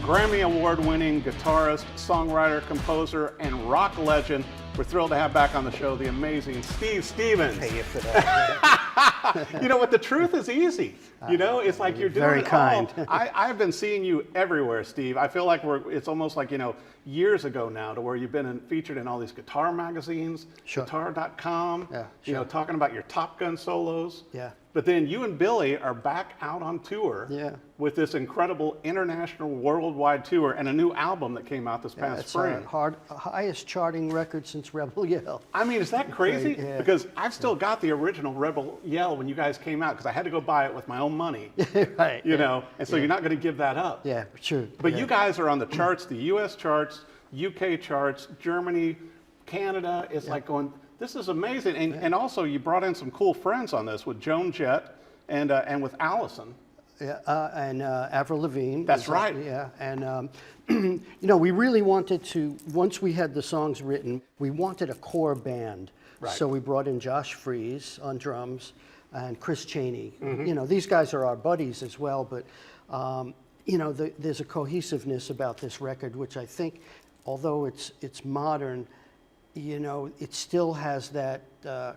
Grammy Award-winning guitarist, songwriter, composer, and rock legend. We're thrilled to have back on the show the amazing Steve Stevens. Pay you for that. You know what? The truth is easy. You know, it's like you're doing very it kind. all. I've been seeing you everywhere, Steve. I feel like it's almost like, you know, years ago now to where you've been featured in all these guitar magazines, Sure. guitar.com, Yeah, you know, sure. talking about your Top Gun solos. Yeah. But then you and Billy are back out on tour with this incredible international worldwide tour and a new album that came out this past spring. It's our highest charting record since Rebel Yell. I mean, is that crazy? Yeah. Because I've still got the original Rebel Yell when you guys came out because I had to go buy it with my own money. Right. You know, and so you're not going to give that up. Yeah, sure. But you guys are on the charts, the US charts, UK charts, Germany, Canada. It's like going, this is amazing. And also you brought in some cool friends on this with Joan Jett and with Allison. Yeah, and Avril Lavigne. That's right. Yeah, and you know, we really wanted to, once we had the songs written, we wanted a core band. Right. So we brought in Josh Freese on drums and Chris Chaney. You know, these guys are our buddies as well, but you know, there's a cohesiveness about this record, which I think, although it's modern, you know, it still has that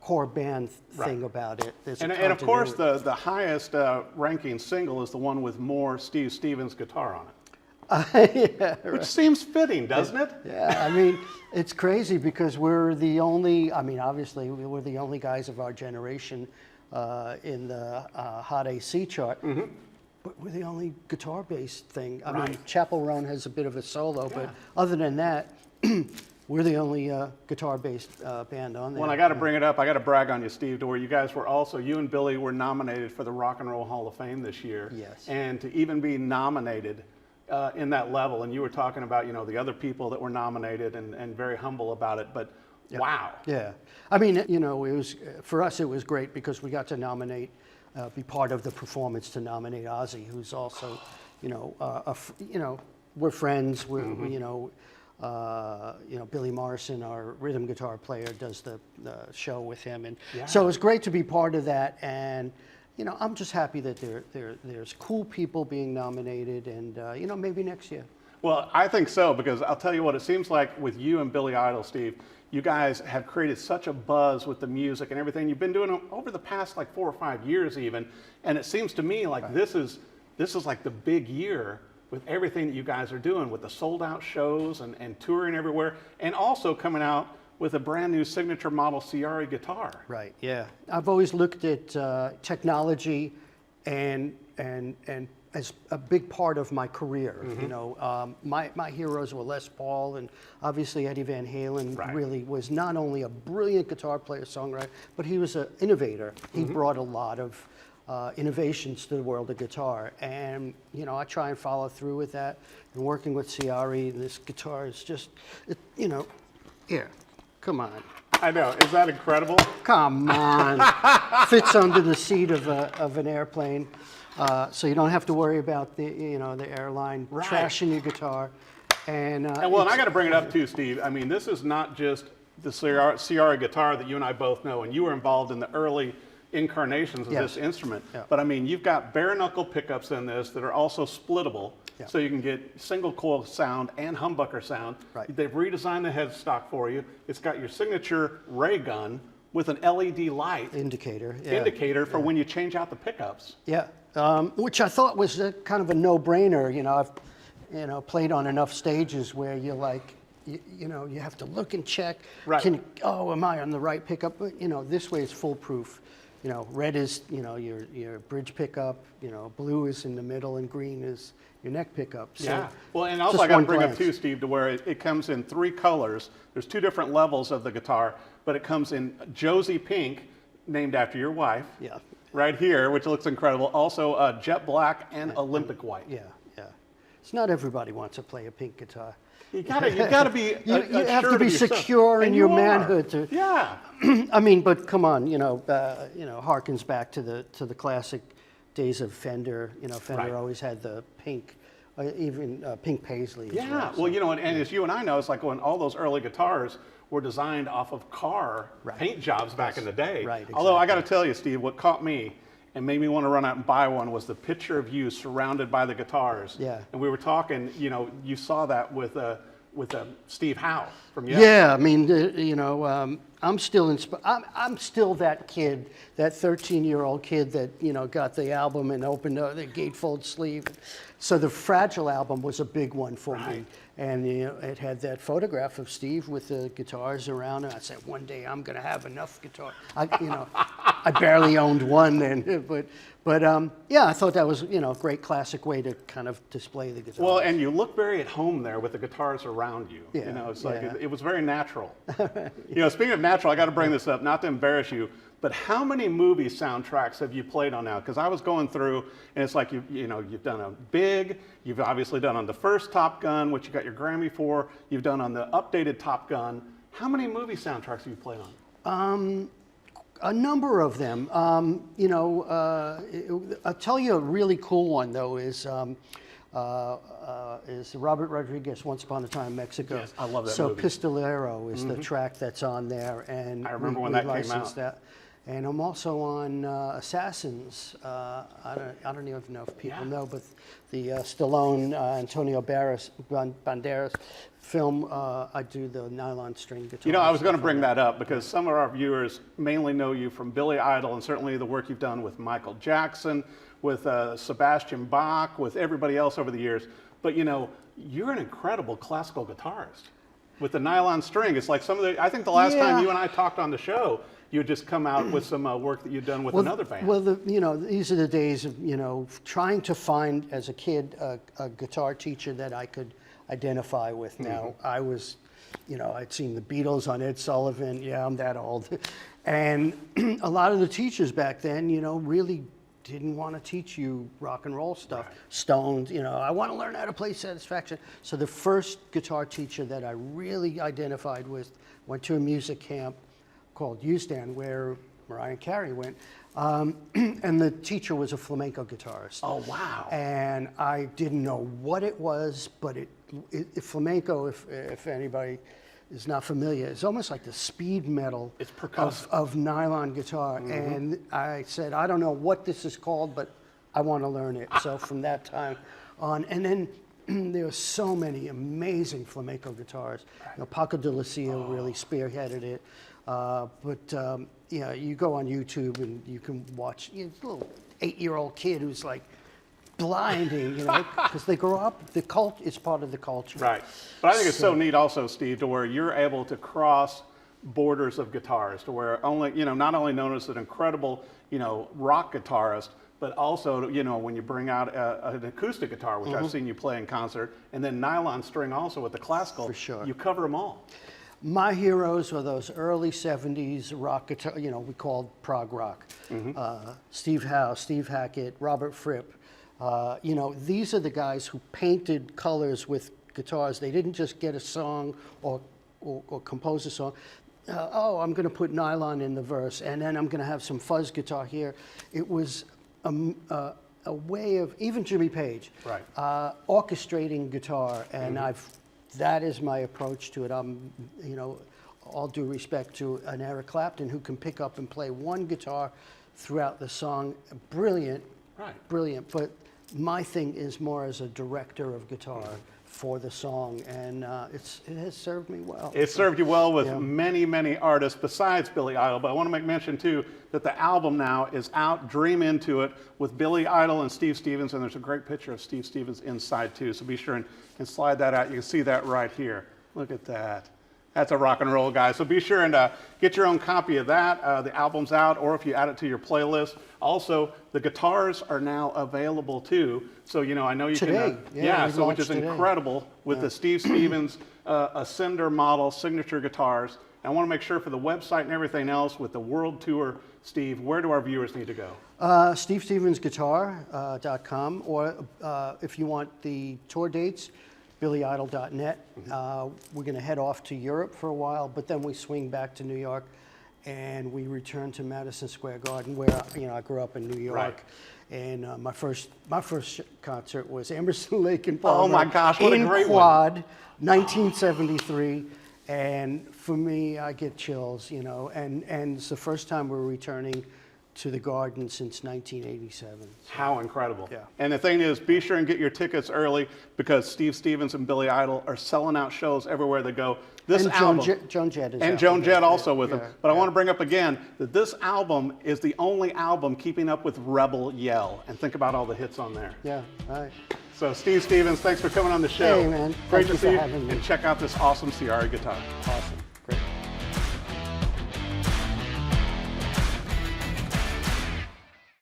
core band thing about it. There's a And of course, continuity. the highest ranking single is the one with more Steve Stevens guitar on it. Yeah, right. Which seems fitting, doesn't it? Yeah, I mean, it's crazy because we're the only, I mean, obviously, we're the only guys of our generation in the Hot AC chart, but we're the only guitar-based thing. I mean, Chapel Roan has a bit of a solo, but other than that, we're the only guitar-based band on there. Well, I got to bring it up. I got to brag on you, Steve, to where you guys were also, you and Billy were nominated for the Rock and Roll Hall of Fame this year. Yes. And to even be nominated in that level, and you were talking about, you know, the other people that were nominated and very humble about it, but wow. Yeah, I mean, you know, it was, for us, it was great because we got to nominate, be part of the performance to nominate Ozzy, who's also, you know, you know, we're friends, we're, you know, Billy Morrison, our rhythm guitar player, does the show with him, and so it was great to be part of that. And you know, I'm just happy that there's cool people being nominated, and you know, maybe next year. Well, I think so, because I'll tell you what, it seems like with you and Billy Idol, Steve, you guys have created such a buzz with the music and everything. You've been doing it over the past like 4 or 5 years even, and it seems to me like this is like the big year with everything that you guys are doing with the sold out shows and touring everywhere, and also coming out with a brand new signature model Ciari guitar. Right, yeah. I've always looked at technology and as a big part of my career. You know, my heroes were Les Paul and obviously Eddie Van Halen. Really was not only a brilliant guitar player, songwriter, but he was an innovator. He brought a lot of innovations to the world of guitar, and you know, I try and follow through with that. And working with Ciari, this guitar is just, you know, here, come on. I know, is that incredible? Come on, fits under the seat of an airplane, so you don't have to worry about the airline trashing your guitar. And well, and I got to bring it up too, Steve. I mean, this is not just the Ciari guitar that you and I both know, and you were involved in the early incarnations of this instrument. But I mean, you've got bare knuckle pickups in this that are also splittable, so you can get single coil sound and humbucker sound. They've redesigned the headstock for you. It's got your signature ray gun with an LED light indicator for when you change out the pickups. Which I thought was kind of a no-brainer. You know, I've played on enough stages where you're like, you know, you have to look and check. Am I on the right pickup? But you know, this way it's foolproof. You know, red is, you know, your bridge pickup, you know, blue is in the middle, and green is your neck pickup. So well, and also I got to bring up too, Steve, to where it comes in 3 colors. There's 2 different levels of the guitar, but it comes in Josie Pink, named after your wife. Right here, which looks incredible. Also jet black and Olympic white. It's not everybody wants to play a pink guitar. You gotta be. You have to be secure in your manhood. I mean, but come on, you know, harkens back to the classic days of Fender. You know, Fender always had the pink, even pink paisley. Well, you know, and as you and I know, it's like when all those early guitars were designed off of car paint jobs back in the day. Although I got to tell you, Steve, what caught me and made me want to run out and buy one was the picture of you surrounded by the guitars. Yeah. And we were talking, you know, you saw that with Steve Howe from Yes. Yeah, I mean, you know, I'm still I'm still that kid, that 13-year-old kid that, you know, got the album and opened the gatefold sleeve. So the Fragile album was a big one for me. And you know, it had that photograph of Steve with the guitars around, and I said, one day I'm going to have enough guitar. You know, I barely owned one then, but yeah, I thought that was, you know, a great classic way to kind of display the guitar. Well, and you look very at home there with the guitars around you. Yeah, you know, it's like yeah. it was very natural. You know, speaking of natural, I got to bring this up, not to embarrass you, but how many movie soundtracks have you played on now? Because I was going through, and it's like you know, you've done a Big, you've obviously done on the first Top Gun, which you got your Grammy for. You've done on the updated Top Gun. How many movie soundtracks have you played on? A number of them. You know, I'll tell you a really cool one though is Robert Rodriguez, Once Upon a Time in Mexico. Yes, I love that so movie. Pistolero is the track that's on there, and I remember when we that came licensed out. that. And I'm also on Assassins. I don't even know if people know, but the Stallone, Antonio Banderas film, I do the nylon string guitar. You know, I was going to bring that up because some of our viewers mainly know you from Billy Idol and certainly the work you've done with Michael Jackson, with Sebastian Bach, with everybody else over the years. But you know, you're an incredible classical guitarist with the nylon string. It's like I think the last time you and I talked on the show, you had just come out with some work that you'd done with another band. Well, you know, these are the days of, you know, trying to find, as a kid, a guitar teacher that I could identify with. Now, I was, you know, I'd seen the Beatles on Ed Sullivan. Yeah, I'm that old. And a lot of the teachers back then, you know, really didn't want to teach you rock and roll stuff. Right. Stones, you know, I want to learn how to play Satisfaction. So the first guitar teacher that I really identified with went to a music camp called U-Stand, where Mariah Carey went, and the teacher was a flamenco guitarist. Oh, wow. And I didn't know what it was, but flamenco, if anybody is not familiar, it's almost like the speed metal of nylon guitar. And I said, I don't know what this is called, but I want to learn it. So from that time on, and then there were so many amazing flamenco guitars. You know, Paco de Lucia really spearheaded it. You know, you go on YouTube and you can watch a little 8-year-old kid who's like blinding, you know, because they grow up, it's part of the culture. Right. But I think it's so neat also, Steve, to where you're able to cross borders of guitars, to where not only known as an incredible, you know, rock guitarist, but also, you know, when you bring out an acoustic guitar, which I've seen you play in concert, and then nylon string also with the classical, for sure. You cover them all. My heroes were those early 70s rock guitar, you know, we called prog rock. Steve Howe, Steve Hackett, Robert Fripp. You know, these are the guys who painted colors with guitars. They didn't just get a song or compose a song. I'm going to put nylon in the verse, and then I'm going to have some fuzz guitar here. It was a way of, even Jimmy Page, orchestrating guitar, and that is my approach to it. You know, all due respect to an Eric Clapton who can pick up and play one guitar throughout the song. Brilliant, brilliant. But my thing is more as a director of guitar for the song, and it has served me well. It served you well with many, many artists besides Billy Idol, but I want to make mention too that the album now is out, Dream Into It, with Billy Idol and Steve Stevens, and there's a great picture of Steve Stevens inside too, so be sure and slide that out. You can see that right here. Look at that. That's a rock and roll, guy. So be sure and get your own copy of that. The album's out, or if you add it to your playlist. Also, the guitars are now available too. So, you know, I know you can. So which is incredible with the Steve Stevens Ascender model signature guitars. And I want to make sure for the website and everything else with the world tour, Steve, where do our viewers need to go? SteveStevensGuitar.com, or if you want the tour dates, BillyIdol.net. We're going to head off to Europe for a while, but then we swing back to New York, and we return to Madison Square Garden, where I grew up in New York. Right. And my first concert was Emerson, Lake and Palmer. Oh my gosh, what a great Quad, 1973. And for me, I get chills, you know. And it's the first time we're returning to the Garden since 1987. How incredible. Yeah. And the thing is, be sure and get your tickets early because Steve Stevens and Billy Idol are selling out shows everywhere they go. This and album, Joan Jett is and out Joan with Jett it. also with Yeah, them. But I want to bring up again that this album is the only album keeping up with Rebel Yell. And think about all the hits on there. Yeah, all right. So Steve Stevens, thanks for coming on the show. Hey, man. Great Thank you to see for you. having me. And check out this awesome Ciari guitar. Awesome.